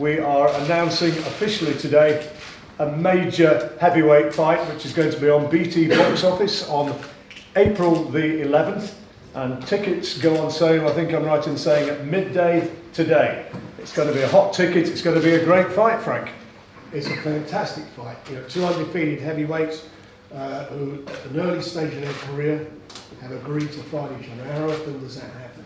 we are announcing officially today a major heavyweight fight which is going to be on BT box office on April the 11th, and tickets go on sale, I think I'm right in saying, at midday today. It's going to be a hot ticket, it's going to be a great fight, Frank. It's a fantastic fight. You know, two undefeated heavyweights who at an early stage of their career have agreed to fight each other. How often does that happen?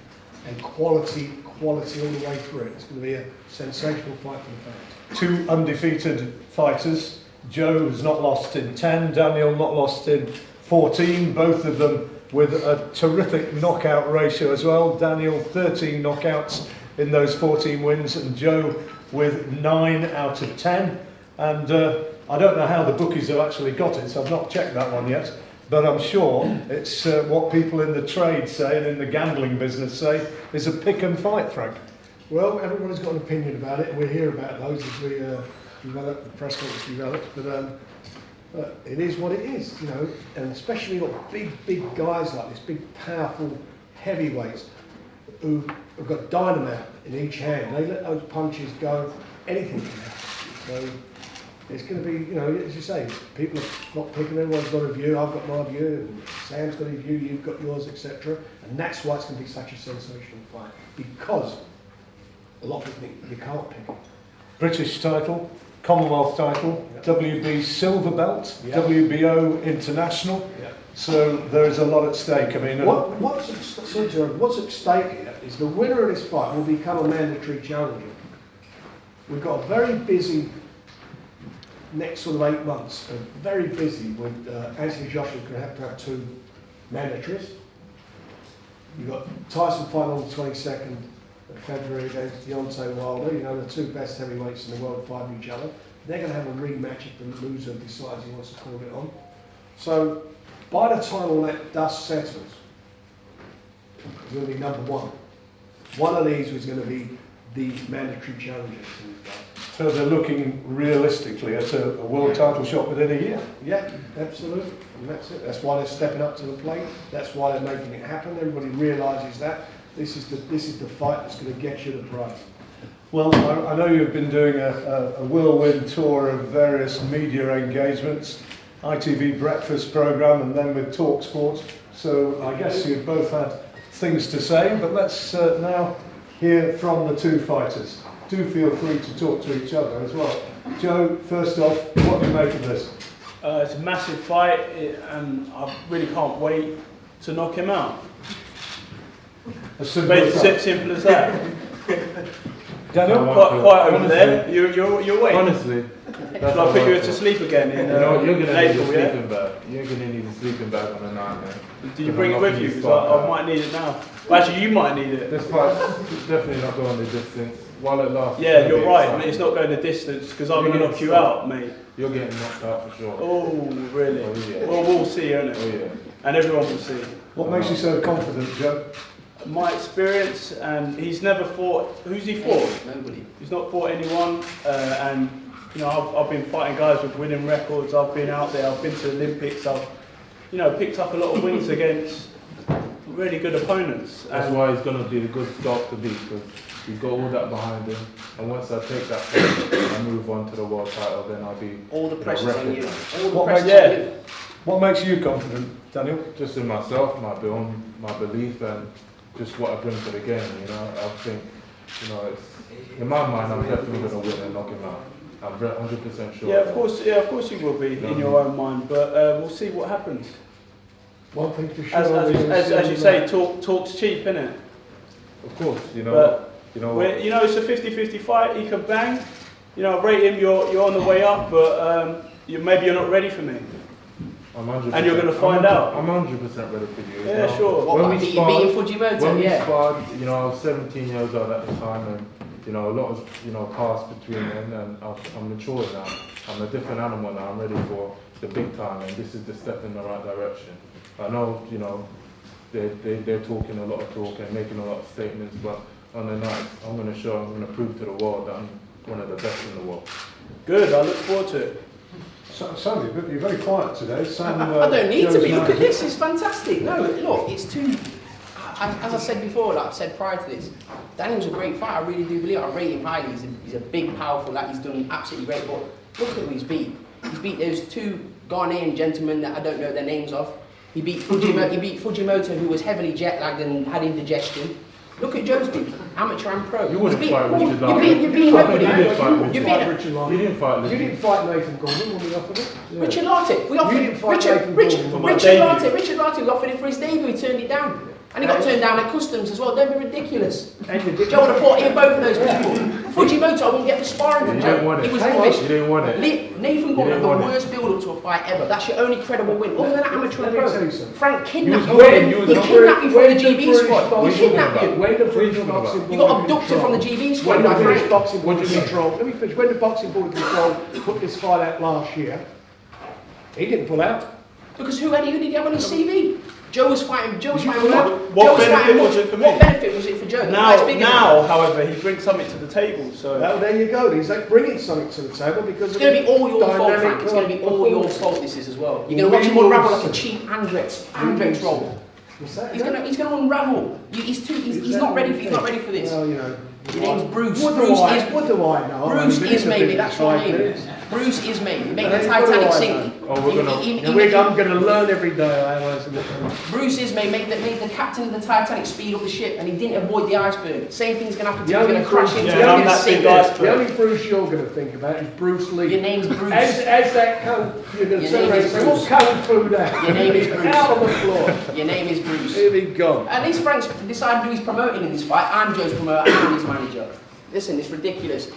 And quality all the way through it. It's going to be a sensational fight for the fans. Two undefeated fighters. Joe has not lost in 10, Daniel not lost in 14, both of them with a terrific knockout ratio as well. Daniel 13 knockouts in those 14 wins, and Joe with 9 out of 10. And I don't know how the bookies have actually got it, so I've not checked that one yet, but I'm sure it's what people in the trade say and in the gambling business say is a pick and fight, Frank. Well, everybody's got an opinion about it, and we'll hear about those as we develop, the press conference develops, but it is what it is, you know, and especially you've got big guys like this, big powerful heavyweights who have got dynamite in each hand. They let those punches go, anything can happen. So it's going to be, you know, as you say, people are not picking, everyone's got a view, I've got my view, and Sam's got his view, you've got yours, etc. And that's why it's going to be such a sensational fight, because a lot of people think you can't pick it. British title, Commonwealth title, Yep. WB silver belt, Yep. WBO international. Yep. So there is a lot at stake. I mean, What's at stake here is the winner of this fight will become a mandatory challenger. We've got a very busy next sort of 8 months, very busy with Anthony Joshua's going to have 2 mandatories. You've got Tyson fighting on the 22nd of February against Deontay Wilder, you know, the 2 best heavyweights in the world fighting each other. They're going to have a rematch if the loser decides he wants to call it on. So by the time all that dust settles, it's going to be number 1. One of these was going to be the mandatory challenger. so they're looking realistically at a world title shot within a year. Yeah, absolutely. And that's it. That's why they're stepping up to the plate. That's why they're making it happen. Everybody realises that this is the fight that's going to get you the prize. Well, I know you've been doing a whirlwind tour of various media engagements, ITV breakfast programme, and then with Talk Sport. So I guess you've both had things to say, but let's now hear from the 2 fighters. Do feel free to talk to each other as well. Joe, first off, what do you make of this? It's a massive fight, and I really can't wait to knock him out. As simple as that. Simple as that. Daniel? Quite over there. You're waiting. Honestly, Shall I put you to sleep again in you're going to need a April, yeah? sleeping bag. You're going to need a sleeping bag on the night, man. Do you bring it with you? Because I might need it now. Well, actually, you might need it. This fight's definitely not going the distance. While it lasts, Yeah, you're right. Mate, it's not going the distance because I'm going to knock you out, mate. You're getting knocked out for sure. Oh, really? Oh, yeah. Well, we'll see, innit? Oh yeah. And everyone will see. What makes you so confident, Joe? My experience, and he's never fought. Who's he fought? Nobody. He's not fought anyone, and you know I've been fighting guys with winning records. I've been out there. I've been to the Olympics. I've picked up a lot of wins against really good opponents. That's why he's going to be the good stock to beat, because he's got all that behind him. And once I take that fight and move on to the world title, then I'll be All the pressure's on you. All the What pressure's makes- on you. What makes you confident, Daniel? just in myself, my belief, and just what I bring to the game. You know, I think, it's in my mind, I'm definitely going to win and knock him out. I'm 100% sure. Yeah, of course you will be in your own mind, but we'll see what happens. One thing for sure. As you say, talk's cheap, innit? Of course, But it's a 50-50 fight. He can bang. I rate him. You're on the way up, but maybe you're not ready for me. I'm 100%. And you're going to find out. I'm 100% ready for you. Yeah, sure. What, I think you're beating Fujimoto? When we Yeah. sparred, I was 17 years old at the time, and a lot has passed between then, and I'm mature now. I'm a different animal now. I'm ready for the big time, and this is the step in the right direction. I know, they're talking a lot of talk and making a lot of statements, but on the night, I'm going to prove to the world that I'm one of the best in the world. Good. I look forward to it. Sandy, but you're very quiet today. Sam, I don't need to Joe's be. Look now- at this. It's fantastic. No, look, it's two as I said before, like I've said prior to this, Daniel's a great fighter. I really do believe it. I rate him highly. He's a big, powerful lad. He's done absolutely great. But look at who he's beat. He's beat those two Ghanaian gentlemen that I don't know their names of. He beat Fujimoto, who was heavily jet lagged and had indigestion. Look at Joe's beat, amateur and pro. You wouldn't fight Richard You're beating nobody. You didn't fight Richard. You didn't fight You didn't fight Nathan Gordon when we offered it. Yeah. Richard Latte. We offered You didn't fight Nathan Richard Gordon. Latte. We offered it for his debut. He turned it down, and he got turned down at customs as well. Don't be ridiculous. Joe would have fought in both of those people. Fujimoto, I wouldn't get for sparring from You Joe. didn't want it. He was Hang on. rubbish. You didn't want it. Nathan You Gordon had didn't the want it. worst build-up to a fight ever. That's your only credible win. Other than that amateur Let and me tell pro. you something. Frank kidnapped you. You was hungry, you was He hungry. kidnapped you from the GB squad. He kidnapped you. When the What are you British talking boxing about? You board got in abducted control- from the GB When squad the by British Frank. boxing What board do in you mean? control, let me finish. When the boxing board in control put this fight out last year, he didn't pull out. Because who did he have on his CV? Joe was fighting. Did you What pull out? What benefit was it for me? What benefit was it for Joe? The fight's big enough. Now, however, he brings something to the table. So Well, there you go. He's like bringing something to the table because It's going to be all your fault, dynamic Frank. It's going to be all your performance. fault. This is as well. You're We going to watch him will unravel like a see. cheap Andrex roll. What's that? He's going to unravel. He's not ready. He's not ready for this. Well, you know. Your name's Bruce. What Bruce do I is know? Bruce I've only been is in the maybe. business That's your 5 name. minutes. Bruce is maybe. Make Hey, the what do Titanic I sink. Oh, we're gonna- I'm going to learn every day. I am. Bruce Ismay made the captain of the Titanic speed up the ship, and he didn't avoid the iceberg. Same thing's going to happen to The you. He's only going to crash Bruce- into Yeah, it. I'm He's that going to sink big there. iceberg. The only Bruce you're going to think about is Bruce Lee. Your name's Bruce. As that kung, you're going to Your turn name around and is say, Bruce. what kung fu that? Your name is Bruce. Out on the floor. Your name is Bruce. Here we go. At least Frank's decided who he's promoting in this fight. I'm Joe's promoter, I'm his manager. Listen, it's ridiculous.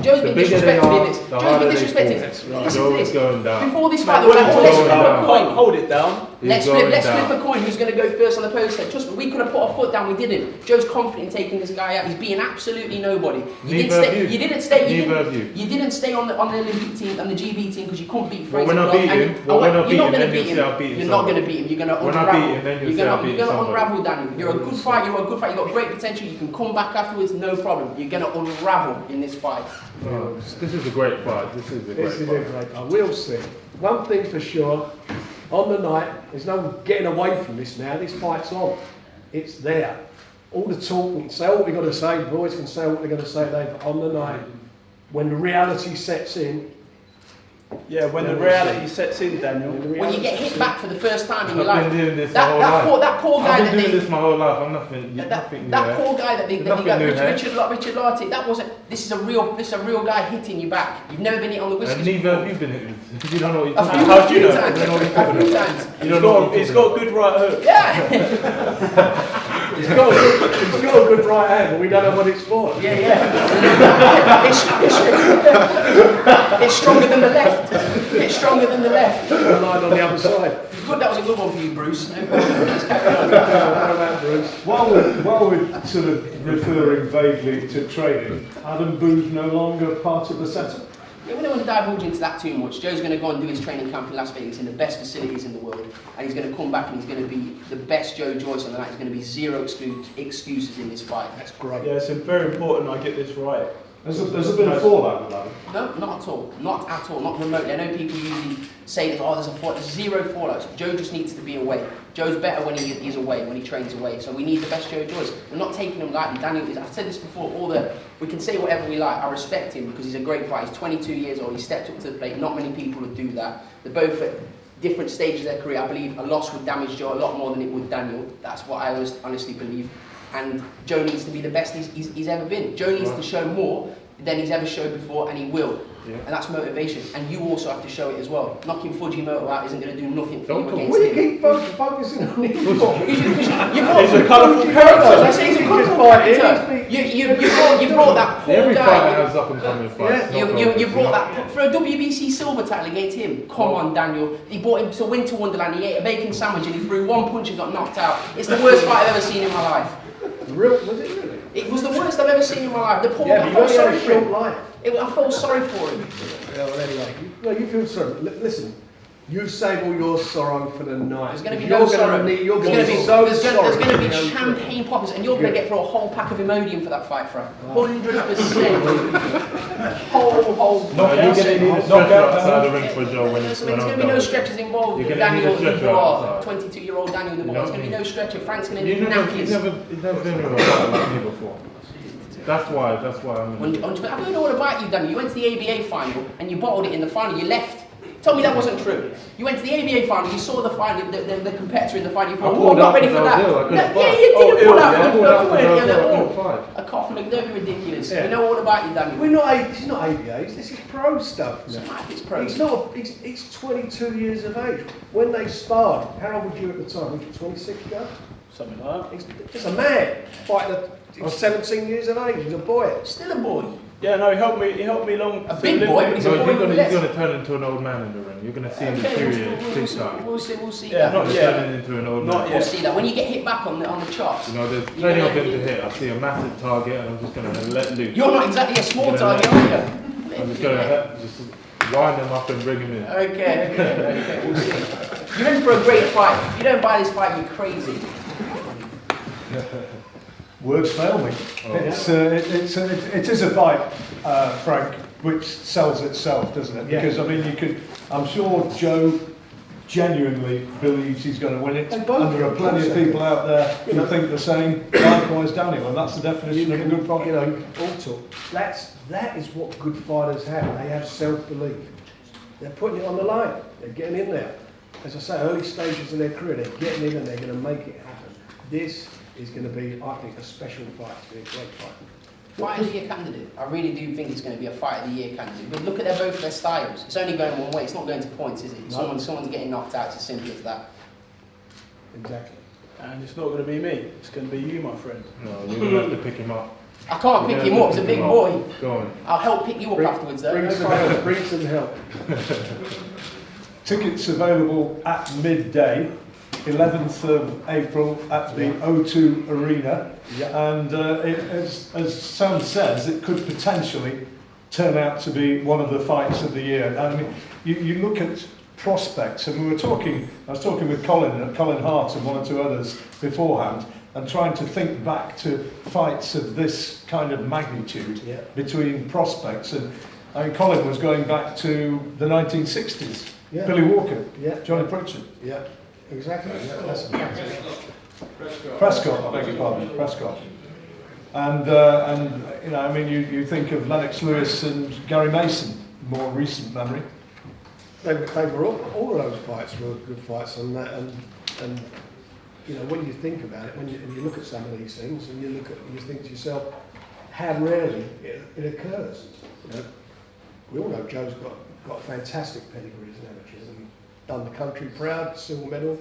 Joe's been The bigger they disrespected in are, this. the Joe's harder been they disrespected. fall. That's right. Listen Joe to is this. going down. Before this fight, they were like, oh, let's going flip a down. coin. hold it down. He's Let's going flip down. a coin. Who's going to go first on the poster? Trust me, we could have put our foot down. We didn't. Joe's confident in taking this guy out. He's being absolutely nobody. Neither of you. You didn't stay. Neither of you. You didn't stay on the Olympic team and the GB team because you couldn't beat Well, Fraser. when I Clark, beat and him, you- well, when I you're beat not him, gonna then beat you'll say I beat You're not going to somebody. beat him. You're going to When I unravel. beat him, then you'll You're say I going beat to somebody. unravel, Daniel. You're a good fighter. You're a good fighter. You've got great potential. You can come back afterwards, no problem. You're going to unravel in this fight. Oh, this is a great fight. This is a great This is a fight. great fight. We'll see. One thing for sure, on the night, there's no getting away from this now. This fight's on. It's there. All the talk, we can say what we've got to say, the boys can say what they're going to say today, but on the night, when the reality sets in, Yeah, when the reality sets in, Daniel. When you get hit back for the first time in your I've life, been doing this my whole that life. poor guy I've that been doing they, this my whole life. I'm nothing. Nothing that new. poor guy that they Nothing got, new, eh? Richard Lartick, that wasn't. This is a real guy hitting you back. You've never been hit on the And whiskey. neither have you been hit. You don't know what you're A talking few, about. How do you know? times. You don't know what you're A talking few about. times. You don't know what you're He's talking got a good right hook. Yeah. he's got a good right hand, but we don't know what it's for. Yeah. It's stronger than the left. It's stronger than the left. The line on the other side. Good, that was a good one for you, Bruce. No problem. Let's carry on. What about Bruce? While we're sort of referring vaguely to training, Adam Booth no longer part of the setup. Yeah, we don't want to divulge into that too much. Joe's going to go and do his training camp in Las Vegas in the best facilities in the world, and he's going to come back and he's going to be the best Joe Joyce on the night. There's going to be zero excuses in this fight. That's great. Yeah, it's very important I get this right. Has there been a fallout with Adam? No, not at all. Not at all. Not remotely. I know people usually say that, oh, there's a fallout. There's zero fallouts. Joe just needs to be away. Joe's better when he's away, when he trains away. So we need the best Joe Joyce. We're not taking him lightly. Daniel is, I've said this before, we can say whatever we like. I respect him because he's a great fighter. He's 22 years old. He stepped up to the plate. Not many people would do that. They're both at different stages of their career. I believe a loss would damage Joe a lot more than it would Daniel. That's what I honestly believe. And Joe needs to be the best he's ever been. Joe needs to show more than he's ever showed before, and he will. Yeah. And that's motivation. And you also have to show it as well. Knocking Fujimoto out isn't going to do nothing for you Don't against What do you him. keep focusing on him for? He's a colourful character. I say he's a colourful character. You brought that poor Every fighter guy. has up and coming fights. You brought that for a WBC silver title against him. Come on, Daniel. He brought him to Winter Wonderland. He ate a bacon sandwich and he threw one punch and got knocked out. It's the worst fight I've ever seen in my life. Was it really? It was the worst I've ever seen in my life. The poor Yeah, guy, I but you felt only had sorry a for him. short life. I felt sorry for him. Yeah, well, anyway, you feel sorry. Listen, You save all your sorrow for the night. There's going to be You're no gonna sorrow. Need, you're There's going to gonna be so there's sorry. going to be Yeah. champagne poppers, and you're going to get through a whole pack of Imodium for that fight, Frank. 100%. whole. No, you're gonna need a stretcher Knockout, outside the ring for Joe when There's it's when going I'm to be no done. stretchers involved. You're gonna need a Daniel stretcher Dubois, outside. 22-year-old Daniel Dubois. You know There's what going to be I no stretcher. Frank's going to You need nappies. he's never been with a fighter like me before. That's why I'm I've heard all about you, Daniel. You went to the ABA final and you bottled it in the final. You left. Tell me that wasn't true. You went to the ABA final, you saw the final, the competitor in the final, you thought, oh, I'm not ready for that. Yeah, you didn't pull out. You felt a cough, like, don't be ridiculous. Yeah. We know all about you, Daniel. We're not. It's not ABAs. This is pro stuff. It's pro. He's not. He's 22 years of age. When they sparred, how old were you at the time? Were you 26 ago? Something like that. He's just a man fighting at 17 years of age. He's a boy. Still a boy. Yeah, no, he helped me along. A to big the boy, but Olympics. he's a No, boy he's with gonna less. turn into an old man in the ring. You're gonna see him Okay, deteriorate big time. we'll see Yeah, that. not He's yet. turning into an old Not man. yet. We'll see that. When you get hit back on the chops. You know, there's plenty of him to hit. I see a massive target, and I'm just gonna let loose. You're not exactly a small You're gonna target, let- are you? I'm just gonna just wind him up and bring him in. Okay, we'll see. You're in for a great fight. If you don't buy this fight, you're crazy. Words fail me. Oh. It is a fight, Frank, which sells itself, doesn't it? Yeah. Because I mean, I'm sure Joe genuinely believes he's going to win it, They both and there are do, plenty of also. people out there who think the same. Likewise, Daniel, and that's the definition of a good fight. You know, also, that is what good fighters have. They have self-belief. They're putting it on the line. They're getting in there. As I say, early stages of their career, they're getting in and they're going to make it happen. This is going to be, I think, a special fight. It's going to be a great fight. Fight of the year candidate. I really do think it's going to be a fight of the year candidate. But look at both their styles. It's only going one way. It's not going to points, is it? No. Someone's getting knocked out. It's as simple as that. Exactly. And it's not going to be me. It's going to be you, my friend. No, you're gonna have to pick him up. I can't pick him up. He's a big boy. Go on. I'll help pick you up afterwards, though. Bring No some problem. help. Bring some help. Tickets available at midday, 11th of April at the O2 Arena. Yeah. And as Sam says, it could potentially turn out to be one of the fights of the year. I mean, you look at prospects, and I was talking with Colin Hart and one or two others beforehand, and trying to think back to fights of this kind of magnitude Yeah. between prospects. And I mean, Colin was going back to the 1960s. Yeah. Billy Walker, Yeah. Johnny Pritchard, Yeah. Exactly. That's a fact. Prescott, I beg your pardon, Prescott. And you know, I mean, you think of Lennox Lewis and Gary Mason, more recent memory. They were all of those fights were good fights, and you know, when you think about it, when you look at some of these things, and you think to yourself, how rarely it occurs. You know? We all know Joe's got a fantastic pedigree as an amateur, and done the country proud, silver medal.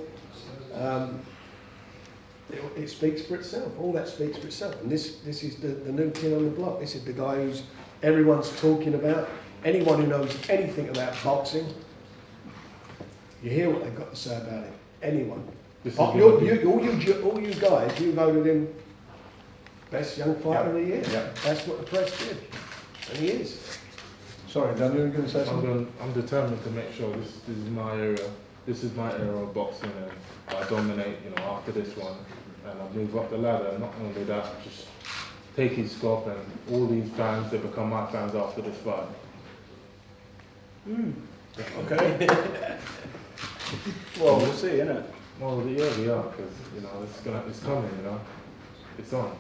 It speaks for itself. All that speaks for itself. And this is the new kid on the block. This is the guy who's everyone's talking about. Anyone who knows anything about boxing, you hear what they've got to say about him. Anyone. This is All gonna be- you guys, you voted him best young fighter of the year. Yeah. That's what the press did, and he is. Sorry, Daniel, you were going to say something? I'm determined to make sure this is my area. This is my era of boxing, and I dominate. You know, after this one, and I move up the ladder. And not only that, just take his scope, and all these fans, they become my fans after this fight. Okay. Well, we'll see, innit? Well, yeah, we are, because you know it's coming. You know, it's on.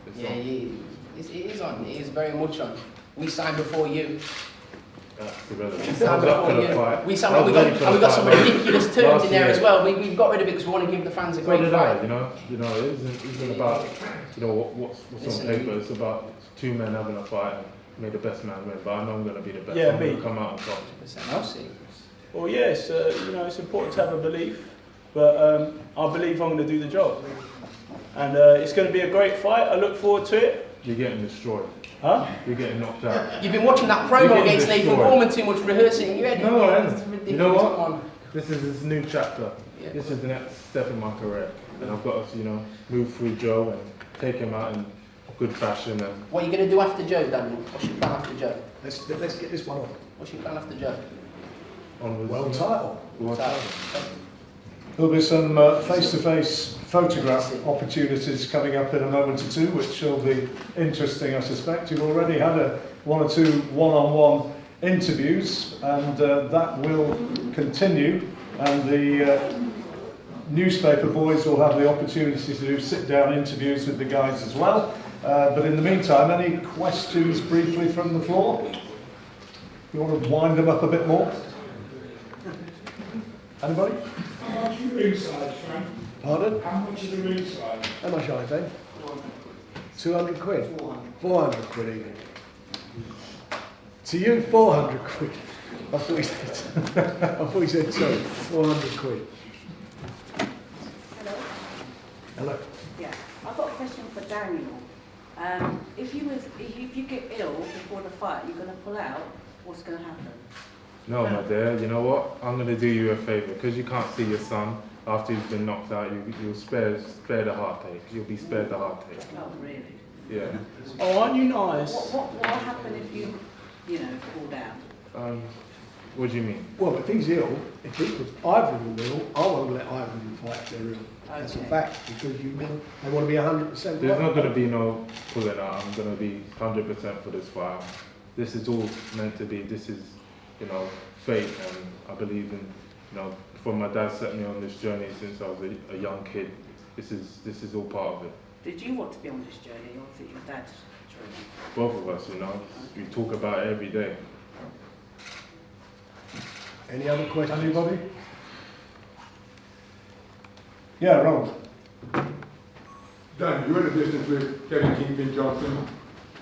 It's Yeah, on. it is on. It is very much on. We signed before you. That's irrelevant. We I was signed up for before the you. fight. We I signed. was We got, ready for and we the got some fight ridiculous terms last in there year. as well. We've got rid of it because we want to give the fans a So great did fight. I, you know, it isn't about, you know, what's Listen, on paper. It's about two men having a fight and may the best man win. But I know I'm going to be the best. Yeah, I'm me. going to come out on top. We'll see. Well, yes, you know, it's important to have a belief, but I believe I'm going to do the job. And it's going to be a great fight. I look forward to it. You're getting destroyed. Huh? You're getting knocked out. You've been watching that You're promo getting against Nathan destroyed. Gorman too much, rehearsing in your head. No, I It's haven't. ridiculous. You know what? Come on. This is this new chapter. Yeah. This is the next step in my career. And I've got to, you know, move through Joe and take him out in good fashion. And What are you going to do after Joe, Daniel? What's your plan after Joe? Let's get this one off. What's your plan after Joe? onwards. World title. World title. There'll be some face-to-face photograph opportunities coming up in a moment or two, which will be interesting, I suspect. You've already had one or two one-on-one interviews, and that will continue. And the newspaper boys will have the opportunity to do sit-down interviews with the guys as well. But in the meantime, any questions briefly from the floor? You want to wind them up a bit more? Anybody? How much is the ringside, Frank? Pardon? How much is the ringside? How much are they? 200 quid? 400 quid even. To you, 400 quid. I thought he said 400 quid. Hello. Hello. Yeah, I've got a question for Daniel. If you get ill before the fight, you're going to pull out. What's going to happen? No, my dear, you know what? I'm going to do you a favour. Because you can't see your son after he's been knocked out, you'll spare the heartache. You'll be spared the heartache. Oh, really? Yeah. Oh, aren't you nice? What will happen if you fall down? What do you mean? Well, if he's ill, if Ivan will ill, I won't let Ivan fight if they're ill. That's a Okay. fact, because they want to be 100%. There's not going to be no pulling out. I'm going to be 100% for this fight. This is all meant to be. This is, fate, and I believe in, before my dad set me on this journey since I was a young kid. This is all part of it. Did you want to be on this journey, or was it your dad's journey? Both of us, we talk about it every day. Any other questions? Anybody? Yeah, Ronald. Dan, you're in a distance with Kevin Kingpin Johnson.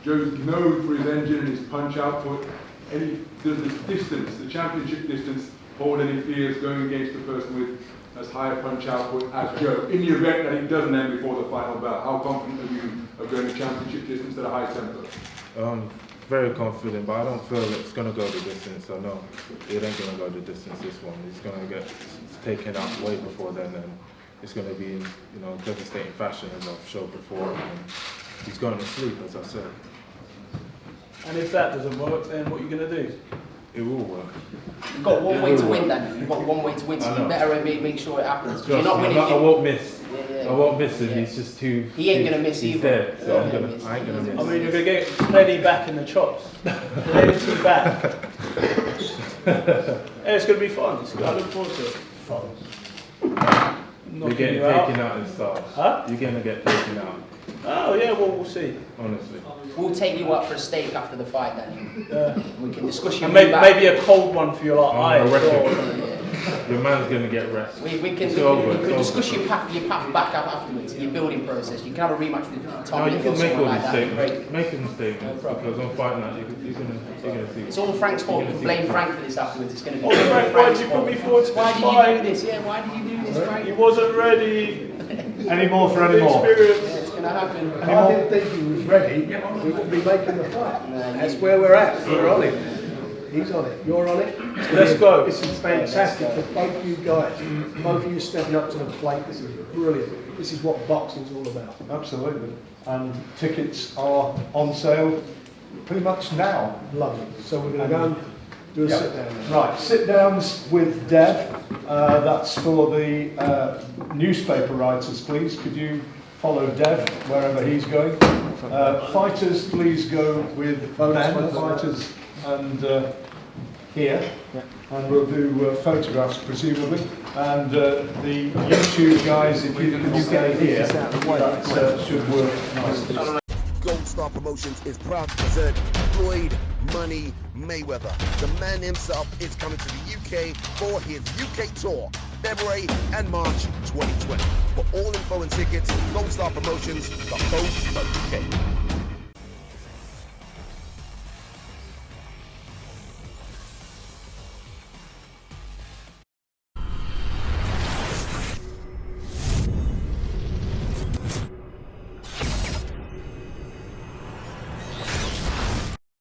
Joe's known for his engine and his punch output. Does the distance, the championship distance, hold any fears going against a person with as high a punch output as Joe? In the event that it doesn't end before the final bell, how confident are you of going to championship distance at a high tempo? Very confident, but I don't feel it's going to go the distance. So no, it ain't going to go the distance, this one. It's going to get taken out way before then, and it's going to be in devastating fashion, as I've showed before. And he's going to sleep, as I said. And if that doesn't work, then what are you going to do? It will work. You've got one way to win, Daniel. You've got one way to win, so you better make sure it happens. 'Cause you're not winning. I won't miss. Yeah. I won't miss him. Yeah. He's just too. He ain't gonna miss he's either. There, so Yeah. I ain't gonna miss. I mean, you're going to get plenty back in the chops. Plenty back. Yeah, it's going to be fun. I look forward to it. Fun. You're getting taken out in style. Huh? You're gonna get taken out. Oh, yeah, well, we'll see. Honestly. We'll take you up for a steak after the fight, Daniel. We can discuss your And move back. maybe a cold one for your eye. I reckon. Yeah. Your man's gonna get rest. We can It's over, we can it's discuss over. your path back up afterwards, your building process. You can have a rematch with No, Tommy you or can make someone all like these that. statements. Great. Make them statements No problem. because on fight night you're gonna see. It's all Frank's fault. You can blame Frank for this afterwards. It's going to be Oh, Frank, why did you put me forward to Why this did fight? you do this? Yeah, why did you do this, Frank? He wasn't ready. Any more for any more? Experience. Yeah, it's going to happen. If I didn't think he was ready, we wouldn't be making the fight. That's where we're at. We're on it. He's on it. You're on it. Let's go. This is fantastic for both you guys. Both of you stepping up to the plate. This is brilliant. This is what boxing's all about. Absolutely. And tickets are on sale pretty much now. Lovely. So we're going to go and do a Yeah. sit down now. Right, sit-downs with Dev. That's for the newspaper writers, please. Could you follow Dev wherever he's going? Fighters, please go with Ben. Fighters and here. And we'll do photographs, presumably. And the YouTube guys, if you can stay here, that should work nicely. Gold Star Promotions is proud to present Floyd Money Mayweather. The man himself is coming to the UK for his UK tour, February and March 2020. For all info and tickets, goldstarpromotions.co.uk.